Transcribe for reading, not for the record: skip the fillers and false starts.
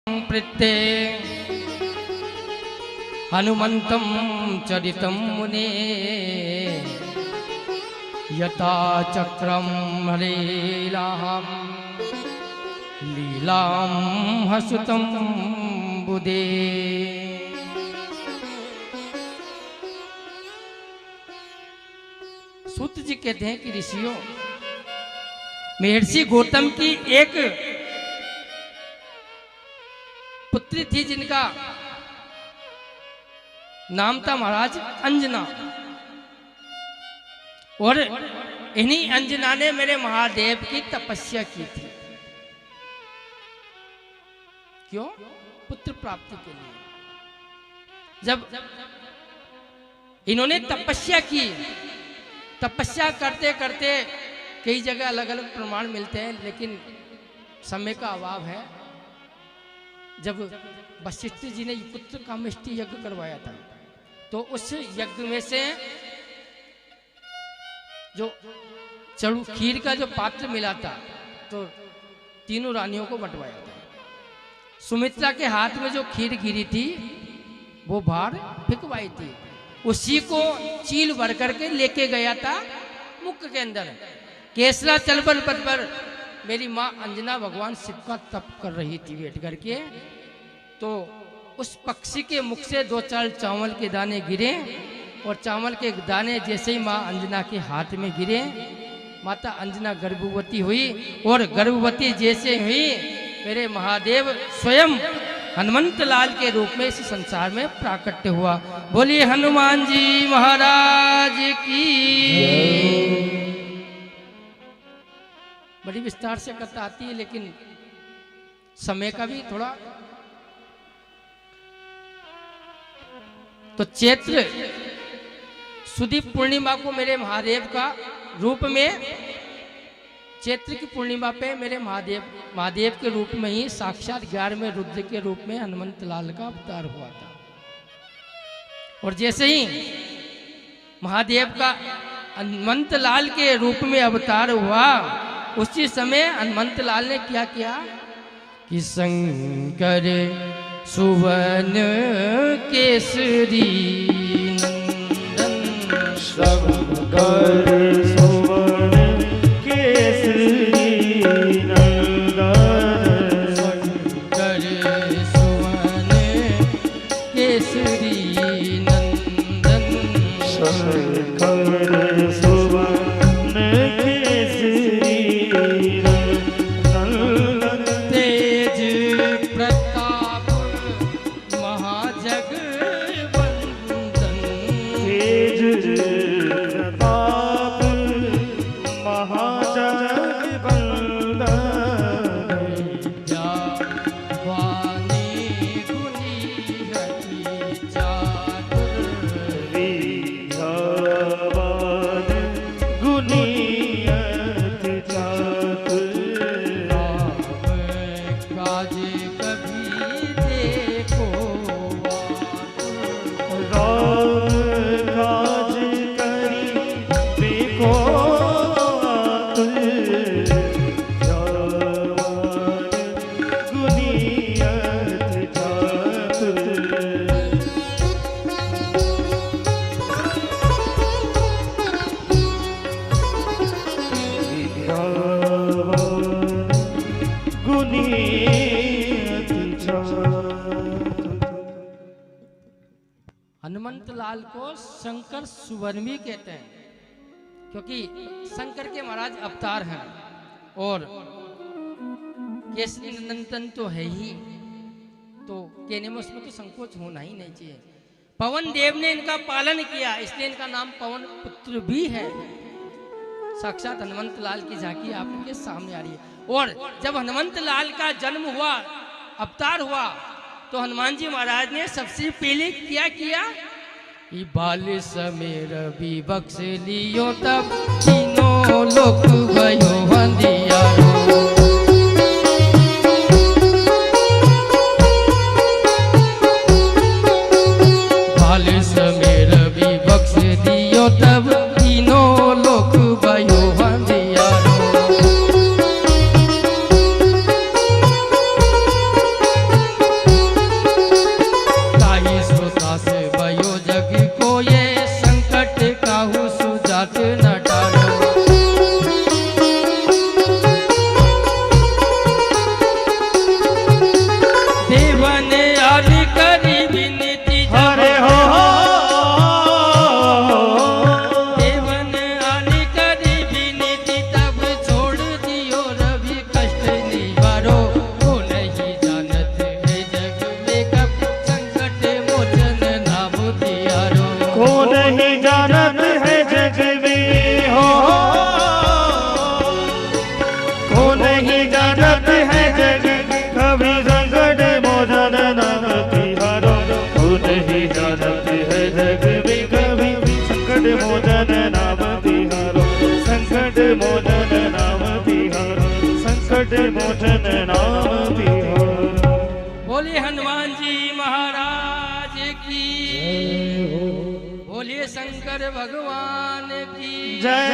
प्रत्ये हनुमन्तं चरितं मुने यथा चक्रं हरेलाहं लीलां हसुतं बुधे। सूत जी कहते हैं कि ऋषियों, महर्षि गौतम की एक पुत्री थी जिनका नाम था महाराज अंजना, और इन्हीं अंजना ने मेरे महादेव की तपस्या की थी। क्यों? पुत्र प्राप्ति के लिए। जब इन्होंने तपस्या की, तपस्या करते करते कई जगह अलग अलग प्रमाण मिलते हैं, लेकिन समय का अभाव है। जब वशिष्ठ जी ने पुत्र कामेष्टि यज्ञ करवाया था, तो उस यज्ञ में से जो चड़ू खीर का जो पात्र मिला था, तो तीनों रानियों को बंटवाया था। सुमित्रा के हाथ में जो खीर गिरी थी, वो बाहर फेंकवाई थी, उसी को चील भर करके लेके गया था मुख के अंदर। केसरा चलबल पद पर मेरी माँ अंजना भगवान शिव का तप कर रही थी बैठ करके, तो उस पक्षी के मुख से 2-4 चावल के दाने गिरे, और चावल के दाने जैसे ही माँ अंजना के हाथ में गिरे, माता अंजना गर्भवती हुई, और गर्भवती जैसे हुई मेरे महादेव स्वयं हनुमंत लाल के रूप में इस संसार में प्राकट्य हुआ। बोलिए हनुमान जी महाराज की। बड़ी विस्तार से कथा आती है, लेकिन समय का भी थोड़ा। तो चैत्र सुदी पूर्णिमा को मेरे महादेव का रूप में, चैत्र की पूर्णिमा पे मेरे महादेव के रूप में ही साक्षात 11वें रुद्र के रूप में हनुमंत लाल का अवतार हुआ था। और जैसे ही महादेव का हनुमंत लाल के रूप में अवतार हुआ, उसी समय हनुमंत लाल ने क्या किया कि शंकर सुवन केसरी नंदन, शंकर सुवन केसरी नंदन, शंकर सुवन केसरी नंदन, शंकर सुवन केसरी नंदन, तेज प्रताप महाजगवंदन, तेज प्रताप महाजगवंदन, वाणी गुणी रति चातुर, विद्यावान गुणियत चातुर, काज कभी देखो राम काज करी देखो आतुर, विद्यावान गुणियत चातुर, हनुमंत लाल को शंकर सुवन भी कहते हैं, क्योंकि शंकर के महाराज अवतार हैं, और केसरी नंदन तो है ही, तो कहने में उसमें तो संकोच होना ही नहीं चाहिए। पवन देव ने इनका पालन किया, इसलिए इनका नाम पवन पुत्र भी है। साक्षात हनुमंत लाल की झांकी आपके सामने आ रही है। और जब हनुमंत लाल का जन्म हुआ, अवतार हुआ, तो हनुमान जी महाराज ने सबसे पहले क्या किया, बाल समेर भी बख्श लियो, तब तीनों लोक भयो हंधियारो, बाल समेर भी बख्श दियो, तब तीनों लोक भयो हंधियारो। बोले हनुमान जी महाराज की, बोले शंकर भगवान की जय।